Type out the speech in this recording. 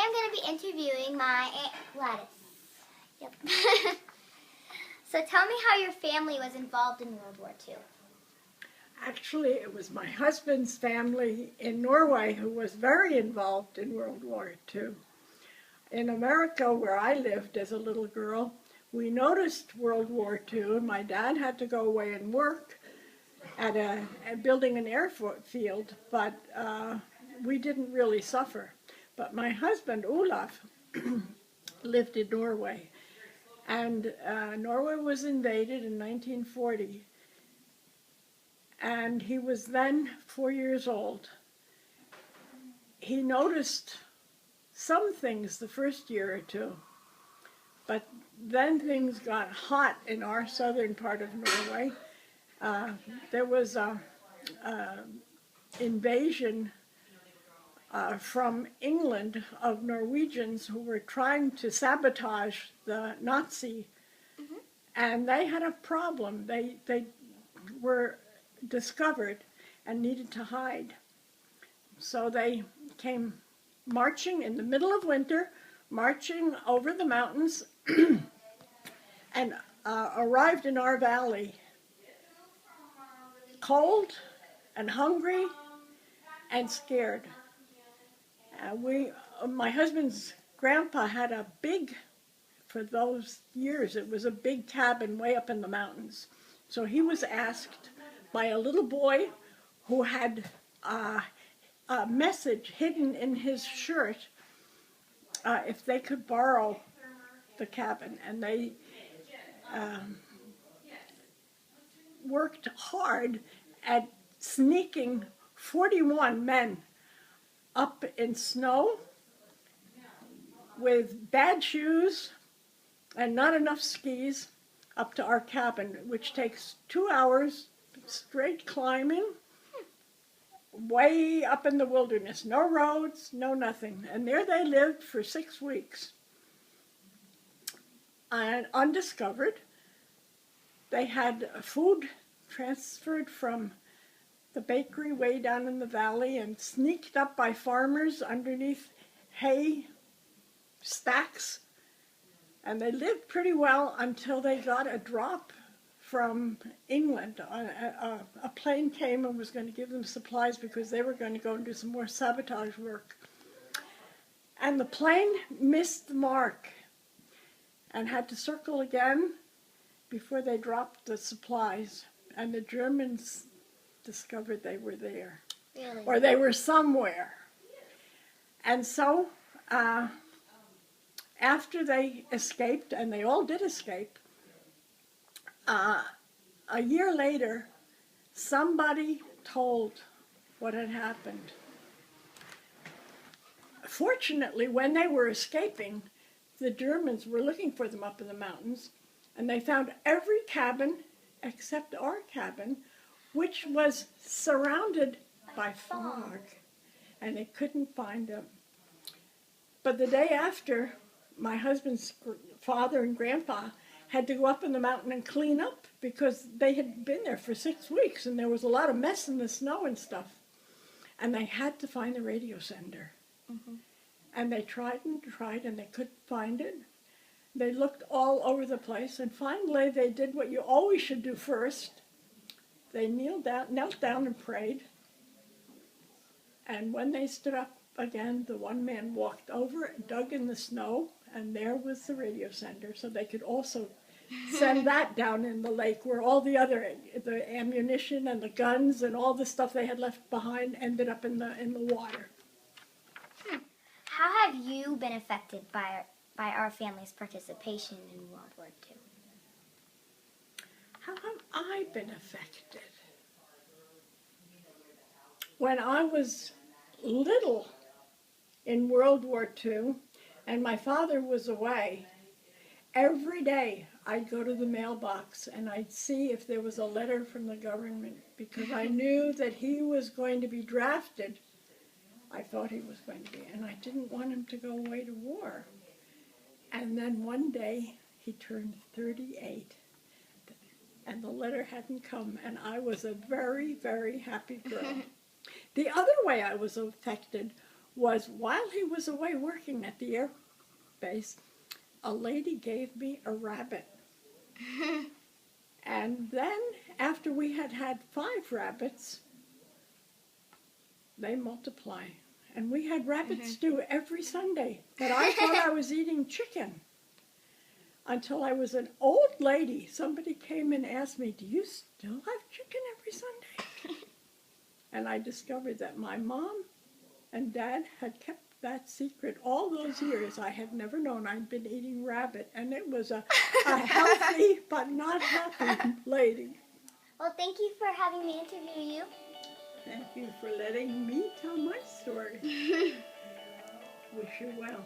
I'm going to be interviewing my Aunt Gladys. Yep. So tell me how your family was involved in World War II. Actually, it was my husband's family in Norway who was very involved in World War II. In America, where I lived as a little girl, we noticed World War II, and my dad had to go away and work at building an airfield, but we didn't really suffer. But my husband, Olaf, lived in Norway, and Norway was invaded in 1940, and he was then 4 years old. He noticed some things the first year or two, but then things got hot in our southern part of Norway. There was an invasion from England of Norwegians who were trying to sabotage the Nazi, and they had a problem. They were discovered and needed to hide. So they came marching in the middle of winter, marching over the mountains, and arrived in our valley, cold and hungry and scared. My husband's grandpa had a big, for those years, it was a big cabin way up in the mountains. So he was asked by a little boy who had a message hidden in his shirt if they could borrow the cabin. And they worked hard at sneaking 41 men up in snow with bad shoes and not enough skis up to our cabin, which takes 2 hours straight climbing way up in the wilderness. No roads, no nothing. And there they lived for 6 weeks. And undiscovered. They had food transferred from the bakery way down in the valley and sneaked up by farmers underneath hay stacks. And they lived pretty well until they got a drop from England. A plane came and was going to give them supplies because they were going to go and do some more sabotage work. And the plane missed the mark and had to circle again before they dropped the supplies. And the Germans discovered they were there. Really? Or they were somewhere. And so after they escaped, and they all did escape, a year later, somebody told what had happened. Fortunately, when they were escaping, the Germans were looking for them up in the mountains, and they found every cabin except our cabin, which was surrounded by fog, and they couldn't find them. But the day after, my husband's father and grandpa had to go up in the mountain and clean up because they had been there for 6 weeks and there was a lot of mess in the snow and stuff. And they had to find the radio sender. And they tried and they couldn't find it. They looked all over the place, and finally they did what you always should do first. They knelt down and prayed. And when they stood up again, the one man walked over and dug in the snow, and there was the radio sender, so they could also send that down in the lake where all the ammunition and the guns and all the stuff they had left behind ended up in the water. How have you been affected by our family's participation in World War II? How have I been affected? When I was little in World War II, and my father was away, every day I'd go to the mailbox and I'd see if there was a letter from the government, because I knew that he was going to be drafted. I thought he was going to be, and I didn't want him to go away to war. And then one day he turned 38, and the letter hadn't come, and I was a very, very happy girl. The other way I was affected was while he was away working at the air base, a lady gave me a rabbit. And then after we had had 5 rabbits, they multiply. And we had rabbit stew every Sunday. But I thought I was eating chicken. Until I was an old lady. Somebody came and asked me, do you still have chicken every Sunday? And I discovered that my mom and dad had kept that secret all those years. I had never known I'd been eating rabbit. And it was a healthy but not happy lady. Well, thank you for having me interview you. Thank you for letting me tell my story. Wish you well.